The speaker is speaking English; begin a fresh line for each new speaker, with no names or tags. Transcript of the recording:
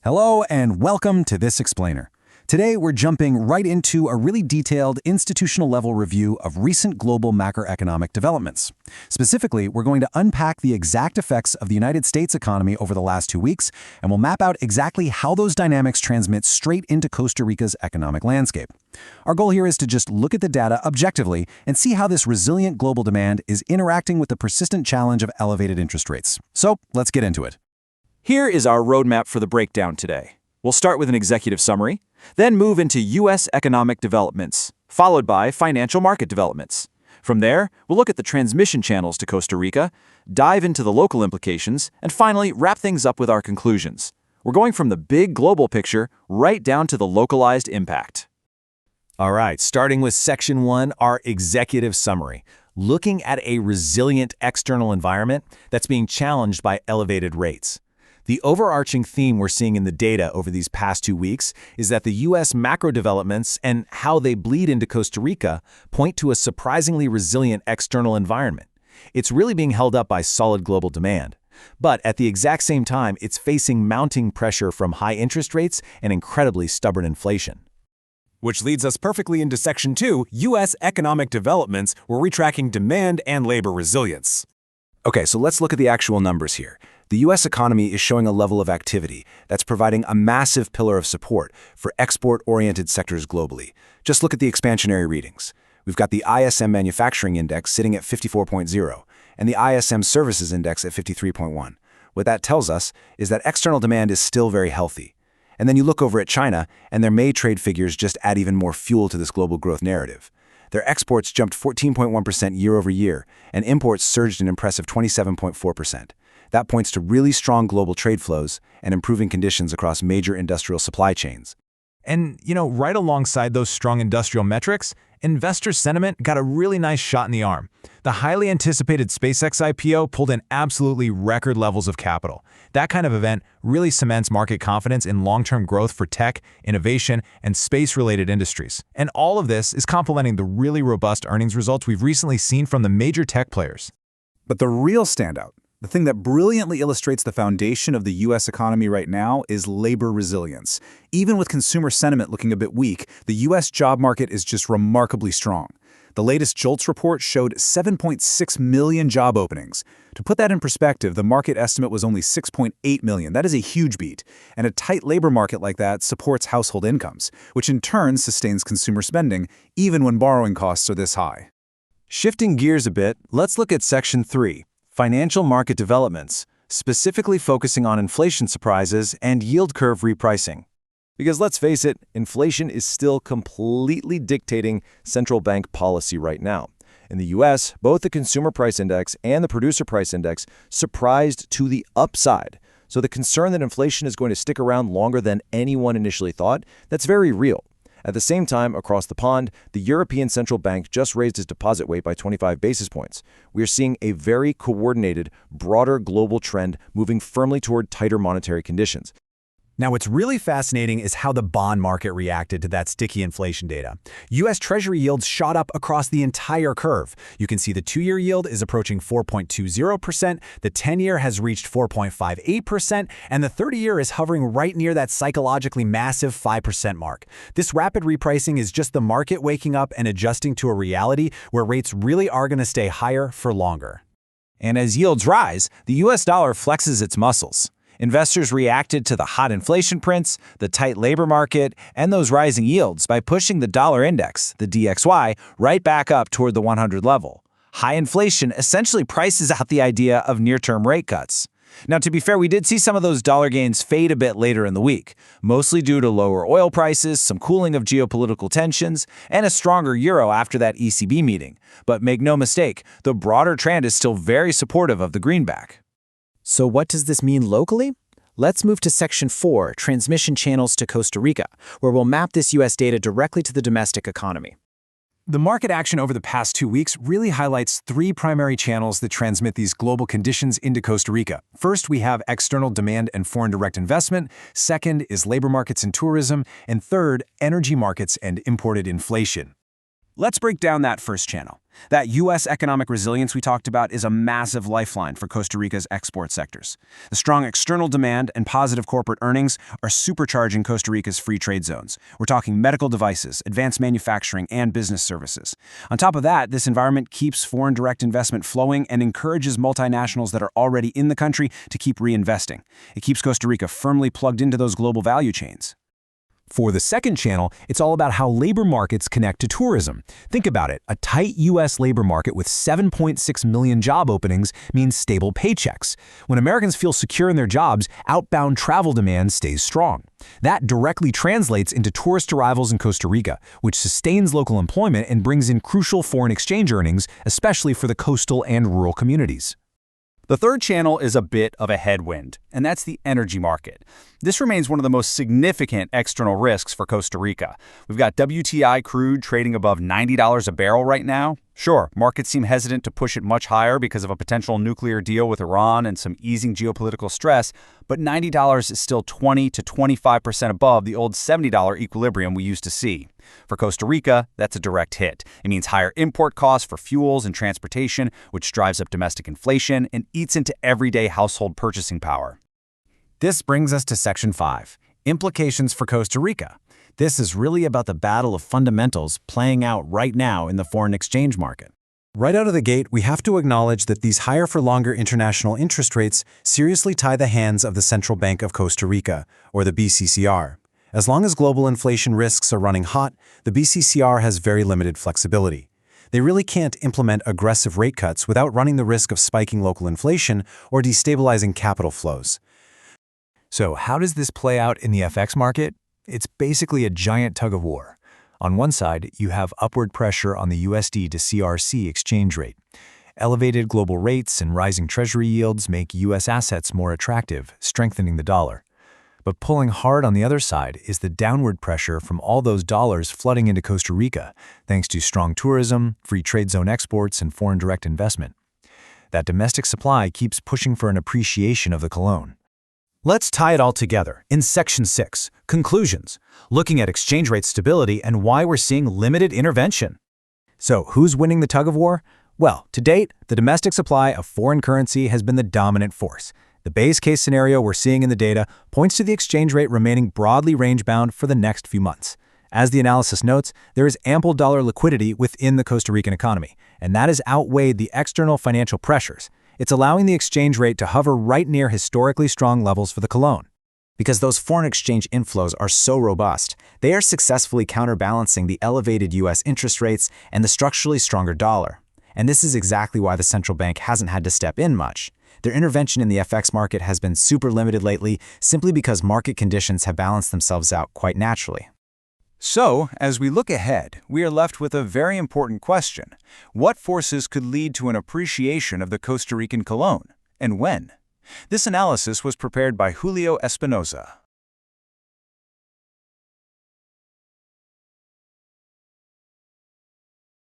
Hello and welcome to This Explainer. Today we're jumping right into a really detailed institutional-level review of recent global macroeconomic developments. Specifically, we're going to unpack the exact effects of the United States economy over the last 2 weeks, and we'll map out exactly how those dynamics transmit straight into Costa Rica's economic landscape. Our goal here is to just look at the data objectively and see how this resilient global demand is interacting with the persistent challenge of elevated interest rates. So let's get into it.
Here is our roadmap for the breakdown today. We'll start with an executive summary, then move into U.S. economic developments, followed by financial market developments. From there, we'll look at the transmission channels to Costa Rica, dive into the local implications, and finally wrap things up with our conclusions. We're going from the big global picture right down to the localized impact.
All right, starting with Section 1, our executive summary. Looking at a resilient external environment that's being challenged by elevated rates. The overarching theme we're seeing in the data over these past 2 weeks is that the U.S. macro developments and how they bleed into Costa Rica point to a surprisingly resilient external environment. It's really being held up by solid global demand. But at the exact same time, it's facing mounting pressure from high interest rates and incredibly stubborn inflation.
Which leads us perfectly into Section 2, U.S. economic developments, where we're tracking demand and labor resilience.
Okay, so let's look at the actual numbers here. The U.S. economy is showing a level of activity that's providing a massive pillar of support for export-oriented sectors globally. Just look at the expansionary readings. We've got the ISM Manufacturing Index sitting at 54.0 and the ISM Services Index at 53.1. What that tells us is that external demand is still very healthy. And then you look over at China, and their May trade figures just add even more fuel to this global growth narrative. Their exports jumped 14.1% year over year, and imports surged an impressive 27.4%. That points to really strong global trade flows and improving conditions across major industrial supply chains.
And, right alongside those strong industrial metrics, investor sentiment got a really nice shot in the arm. The highly anticipated SpaceX IPO pulled in absolutely record levels of capital. That kind of event really cements market confidence in long-term growth for tech, innovation, and space-related industries. And all of this is complementing the really robust earnings results we've recently seen from the major tech players.
But the real standout, the thing that brilliantly illustrates the foundation of the U.S. economy right now, is labor resilience. Even with consumer sentiment looking a bit weak, the U.S. job market is just remarkably strong. The latest JOLTS report showed 7.6 million job openings. To put that in perspective, the market estimate was only 6.8 million. That is a huge beat. And a tight labor market like that supports household incomes, which in turn sustains consumer spending, even when borrowing costs are this high.
Shifting gears a bit, let's look at Section 3. Financial market developments, specifically focusing on inflation surprises and yield curve repricing. Because let's face it, inflation is still completely dictating central bank policy right now. In the U.S., both the Consumer Price Index and the Producer Price Index surprised to the upside. So the concern that inflation is going to stick around longer than anyone initially thought, that's very real. At the same time, across the pond, the European Central Bank just raised its deposit rate by 25 basis points. We are seeing a very coordinated, broader global trend moving firmly toward tighter monetary conditions.
Now, what's really fascinating is how the bond market reacted to that sticky inflation data. U.S. Treasury yields shot up across the entire curve. You can see the 2-year yield is approaching 4.20%, the 10-year has reached 4.58%, and the 30-year is hovering right near that psychologically massive 5% mark. This rapid repricing is just the market waking up and adjusting to a reality where rates really are going to stay higher for longer.
And as yields rise, the U.S. dollar flexes its muscles. Investors reacted to the hot inflation prints, the tight labor market, and those rising yields by pushing the dollar index, the DXY, right back up toward the 100 level. High inflation essentially prices out the idea of near-term rate cuts. Now, to be fair, we did see some of those dollar gains fade a bit later in the week, mostly due to lower oil prices, some cooling of geopolitical tensions, and a stronger euro after that ECB meeting. But make no mistake, the broader trend is still very supportive of the greenback.
So what does this mean locally? Let's move to Section 4, Transmission Channels to Costa Rica, where we'll map this U.S. data directly to the domestic economy.
The market action over the past 2 weeks really highlights 3 primary channels that transmit these global conditions into Costa Rica. First, we have external demand and foreign direct investment. Second is labor markets and tourism. And third, energy markets and imported inflation. Let's break down that first channel.
That U.S. economic resilience we talked about is a massive lifeline for Costa Rica's export sectors. The strong external demand and positive corporate earnings are supercharging Costa Rica's free trade zones. We're talking medical devices, advanced manufacturing, and business services. On top of that, this environment keeps foreign direct investment flowing and encourages multinationals that are already in the country to keep reinvesting. It keeps Costa Rica firmly plugged into those global value chains.
For the second channel, it's all about how labor markets connect to tourism. Think about it. A tight U.S. labor market with 7.6 million job openings means stable paychecks. When Americans feel secure in their jobs, outbound travel demand stays strong. That directly translates into tourist arrivals in Costa Rica, which sustains local employment and brings in crucial foreign exchange earnings, especially for the coastal and rural communities.
The third channel is a bit of a headwind, and that's the energy market. This remains one of the most significant external risks for Costa Rica. We've got WTI crude trading above $90 a barrel right now. Sure, markets seem hesitant to push it much higher because of a potential nuclear deal with Iran and some easing geopolitical stress, but $90 is still 20 to 25% above the old $70 equilibrium we used to see. For Costa Rica, that's a direct hit. It means higher import costs for fuels and transportation, which drives up domestic inflation and eats into everyday household purchasing power.
This brings us to Section 5, Implications for Costa Rica. This is really about the battle of fundamentals playing out right now in the foreign exchange market. Right out of the gate, we have to acknowledge that these higher-for-longer international interest rates seriously tie the hands of the Central Bank of Costa Rica, or the BCCR. As long as global inflation risks are running hot, the BCCR has very limited flexibility. They really can't implement aggressive rate cuts without running the risk of spiking local inflation or destabilizing capital flows.
So how does this play out in the FX market? It's basically a giant tug-of-war. On one side, you have upward pressure on the USD to CRC exchange rate. Elevated global rates and rising treasury yields make U.S. assets more attractive, strengthening the dollar. But pulling hard on the other side is the downward pressure from all those dollars flooding into Costa Rica, thanks to strong tourism, free trade zone exports, and foreign direct investment. That domestic supply keeps pushing for an appreciation of the colón.
Let's tie it all together in Section 6, Conclusions, looking at exchange rate stability and why we're seeing limited intervention. So, who's winning the tug-of-war? Well, to date, the domestic supply of foreign currency has been the dominant force. The base case scenario we're seeing in the data points to the exchange rate remaining broadly range-bound for the next few months. As the analysis notes, there is ample dollar liquidity within the Costa Rican economy, and that has outweighed the external financial pressures. It's allowing the exchange rate to hover right near historically strong levels for the colón.
Because those foreign exchange inflows are so robust, they are successfully counterbalancing the elevated U.S. interest rates and the structurally stronger dollar. And this is exactly why the central bank hasn't had to step in much. Their intervention in the FX market has been super limited lately, simply because market conditions have balanced themselves out quite naturally.
So, as we look ahead, we are left with a very important question. What forces could lead to an appreciation of the Costa Rican colón, and when? This analysis was prepared by Julio Espinoza.